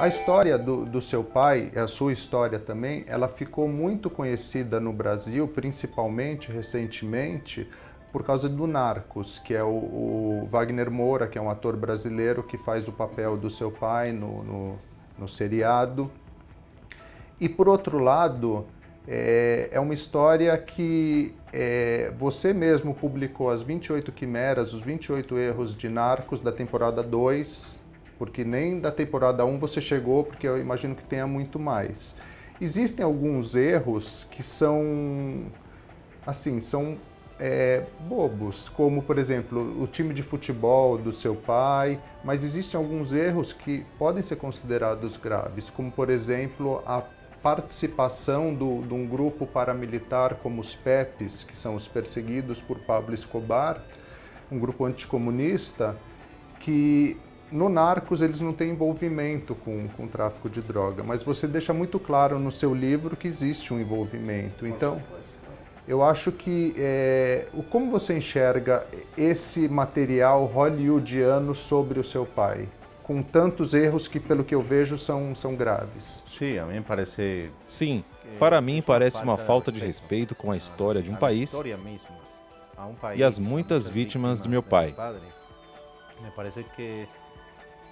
A história do seu pai, a sua história também, ela ficou muito conhecida no Brasil, principalmente recentemente, por causa do Narcos, que é o Wagner Moura, que é um ator brasileiro que faz o papel do seu pai no seriado. E por outro lado, é uma história que você mesmo publicou as 28 quimeras, os 28 erros de Narcos da temporada 2, porque nem da temporada 1 você chegou, porque eu imagino que tenha muito mais. Existem alguns erros que são, assim, bobos, como, por exemplo, o time de futebol do seu pai, mas existem alguns erros que podem ser considerados graves, como, por exemplo, a participação de um grupo paramilitar como os PEPs, que são os perseguidos por Pablo Escobar, um grupo anticomunista, que no Narcos eles não têm envolvimento com o tráfico de droga, mas você deixa muito claro no seu livro que existe um envolvimento. Então, eu acho que como você enxerga esse material hollywoodiano sobre o seu pai, com tantos erros que, pelo que eu vejo, são graves? Sim, para mim parece uma falta de respeito com a história de um país e as muitas vítimas de meu pai.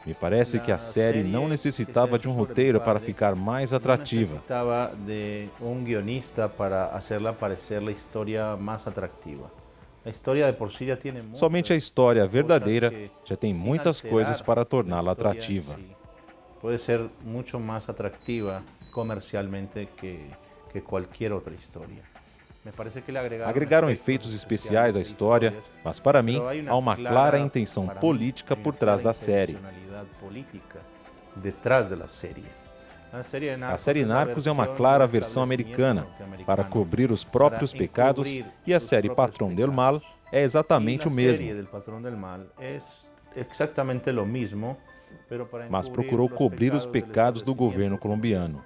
Me parece que a série não necessitava de um roteiro para ficar mais atrativa. Somente a história verdadeira já tem muitas coisas para torná-la atrativa. Pode ser muito mais atrativa comercialmente que qualquer outra história. Agregaram efeitos especiais à história, mas para mim há uma clara intenção política por trás da série. A série Narcos é uma clara versão americana para cobrir os próprios pecados e a série Patrón del Mal é exatamente o mesmo, mas procurou cobrir os pecados do governo colombiano.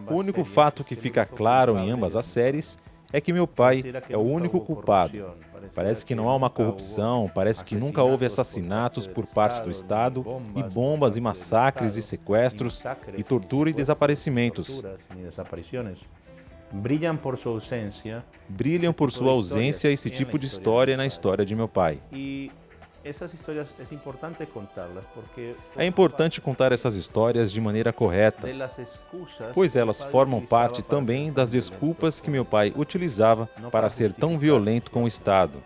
O único fato que fica claro em ambas as séries é que meu pai é o único culpado. Parece que não há uma corrupção, parece que nunca houve assassinatos por parte do Estado, e bombas e massacres e sequestros, e tortura e desaparecimentos. Brilham por sua ausência esse tipo de história na história de meu pai. É importante contar essas histórias de maneira correta, pois elas formam parte também das desculpas que meu pai utilizava para ser tão violento com o Estado,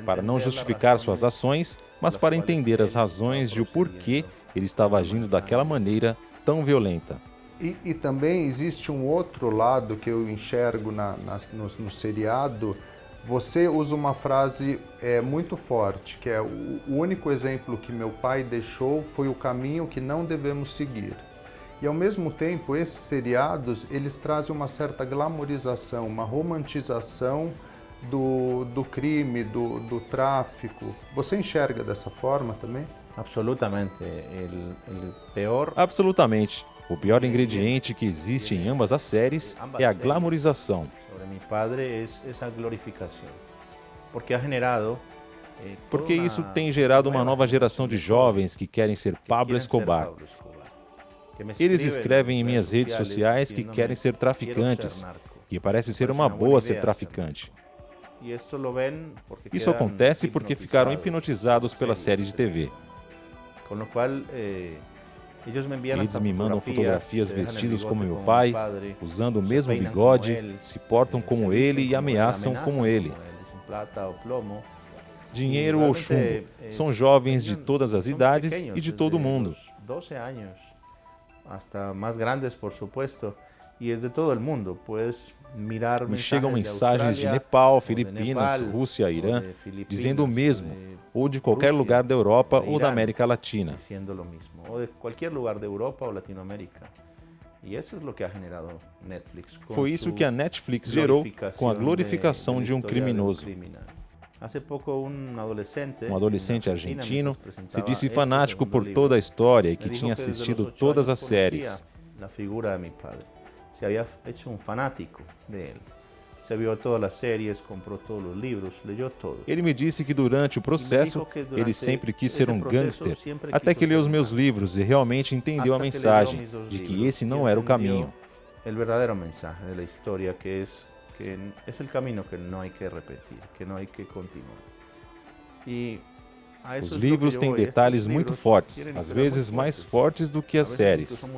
para não justificar suas ações, mas para entender as razões de o porquê ele estava agindo daquela maneira tão violenta. E também existe um outro lado que eu enxergo no seriado. Você usa uma frase muito forte, que é: o único exemplo que meu pai deixou foi o caminho que não devemos seguir. E ao mesmo tempo, esses seriados, eles trazem uma certa glamorização, uma romantização do crime, do tráfico. Você enxerga dessa forma também? Absolutamente. O pior ingrediente que existe em ambas as séries é a glamorização. Porque isso tem gerado uma nova geração de jovens que querem ser Pablo Escobar. Eles escrevem em minhas redes sociais que querem ser traficantes, que parece ser uma boa ser traficante. Isso acontece porque ficaram hipnotizados pela série de TV. Eles me mandam fotografias vestidos como meu pai, usando o mesmo bigode, se portam como ele e ameaçam como ele. Dinheiro ou chumbo. São jovens de todas as idades e de todo o mundo. Me chegam mensagens de Nepal, Filipinas, Rússia, Irã, dizendo o mesmo, ou de qualquer lugar da Europa ou da América Latina. Foi isso que a Netflix gerou com a glorificação de um criminoso. Um adolescente argentino se disse fanático por toda a história e que tinha assistido todas as séries. se vio todas as séries, comprou todos os livros, leu tudo. Ele me disse que durante o processo, ele sempre quis ser um gangster, até que leu os meus livros e realmente entendeu a mensagem de que esse não era o caminho. O verdadeiro mensagem da história que é o caminho que não há que repetir, que não há que continuar. Os livros têm detalhes muito fortes, às vezes mais fortes do que as séries.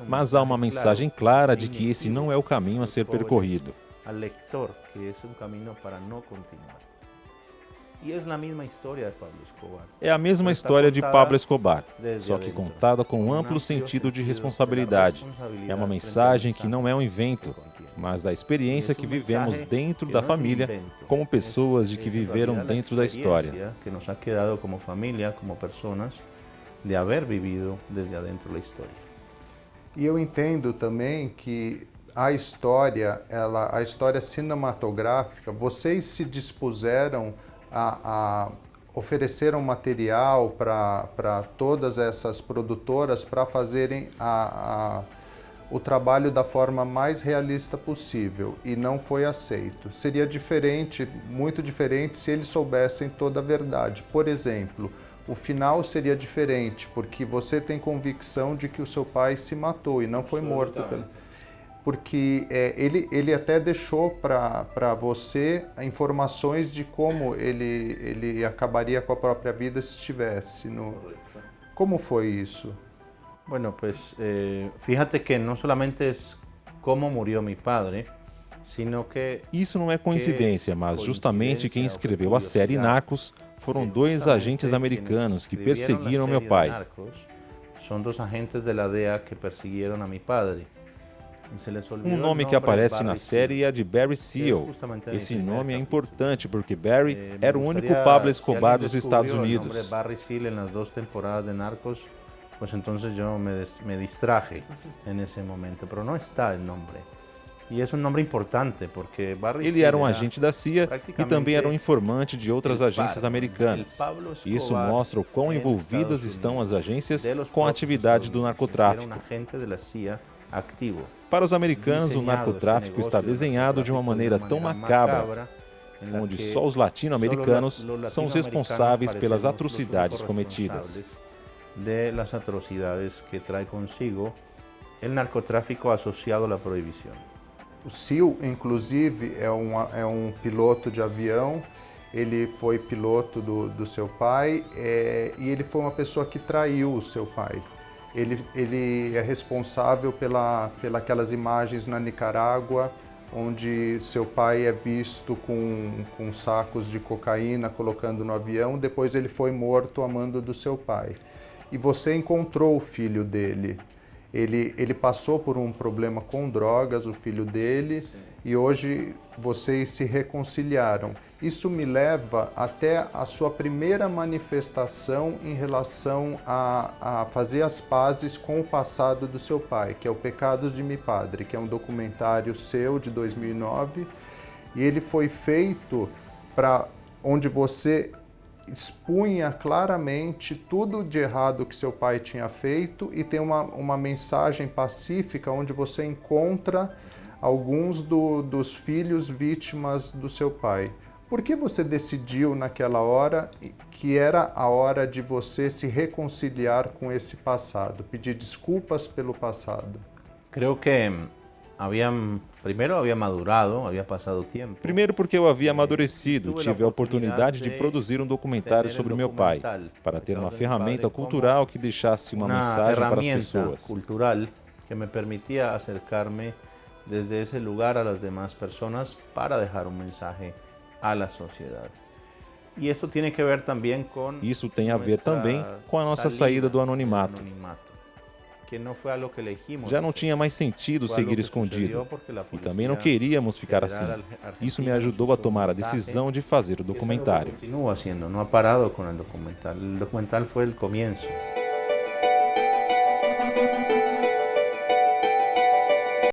Mas há uma mensagem clara de que esse não é o caminho a ser percorrido. É a mesma história de Pablo Escobar, só que contada com um amplo sentido de responsabilidade. É uma mensagem que não é um invento, mas da experiência que vivemos dentro da família, como pessoas de que viveram dentro da história. Que nos ha quedado como família, como pessoas, de haver vivido desde dentro da história. E eu entendo também que a história cinematográfica, vocês se dispuseram a oferecer um material para todas essas produtoras para fazerem o trabalho da forma mais realista possível e não foi aceito. Seria diferente, muito diferente, se eles soubessem toda a verdade. Por exemplo, o final seria diferente, porque você tem convicção de que o seu pai se matou e não foi morto. Porque ele até deixou para você informações de como ele acabaria com a própria vida se estivesse no... Como foi isso? Bueno, pues fíjate que no solamente es cómo murió mi padre, sino que... Isso não é coincidência, mas justamente quem escreveu a série Narcos foram dois agentes americanos que perseguiram meu pai. São dois agentes da DEA que perseguiram a meu padre. Um nome que aparece na série é de Barry Seal. Esse nome é importante porque Barry era o único Pablo Escobar dos Estados Unidos. Barry Seal nas duas temporadas de Narcos, pues entonces yo me distraje en ese momento, pero no está el nombre. E é um nome importante porque Barry Ele era um agente da CIA e também era um informante de outras agências americanas. Isso mostra o quão envolvidas estão as agências com a atividade do narcotráfico. Para os americanos, o narcotráfico está desenhado de uma maneira tão macabra, onde só os latino-americanos são os responsáveis pelas atrocidades cometidas. De las atrocidades que trae consigo el narcotráfico asociado à proibição. O Seal, inclusive, é um piloto de avião, ele foi piloto do seu pai e ele foi uma pessoa que traiu o seu pai. Ele é responsável pelas imagens na Nicarágua, onde seu pai é visto com sacos de cocaína colocando no avião, depois ele foi morto a mando do seu pai. E você encontrou o filho dele. Ele passou por um problema com drogas, o filho dele, sim. E hoje vocês se reconciliaram. Isso me leva até a sua primeira manifestação em relação a fazer as pazes com o passado do seu pai, que é o Pecados de Mi Padre, que é um documentário seu de 2009, e ele foi feito onde você expunha claramente tudo de errado que seu pai tinha feito e tem uma mensagem pacífica onde você encontra alguns dos filhos vítimas do seu pai. Por que você decidiu naquela hora que era a hora de você se reconciliar com esse passado, pedir desculpas pelo passado? Creio que primeiro havia madurado, havia passado tempo. Primeiro porque eu havia amadurecido, tive a oportunidade de produzir um documentário sobre meu pai, para ter uma ferramenta cultural que deixasse uma mensagem para as pessoas. Cultural que me permitia acercar-me desde esse lugar às demais pessoas para deixar mensagem à sociedade. E isso tem que ver também com... Isso tem a ver também com a nossa saída do anonimato. Já não tinha mais sentido seguir escondido e também não queríamos ficar assim. Isso me ajudou a tomar a decisão de fazer o documentário. Continua sendo, não ha parado com o documentário. O documentário foi o começo.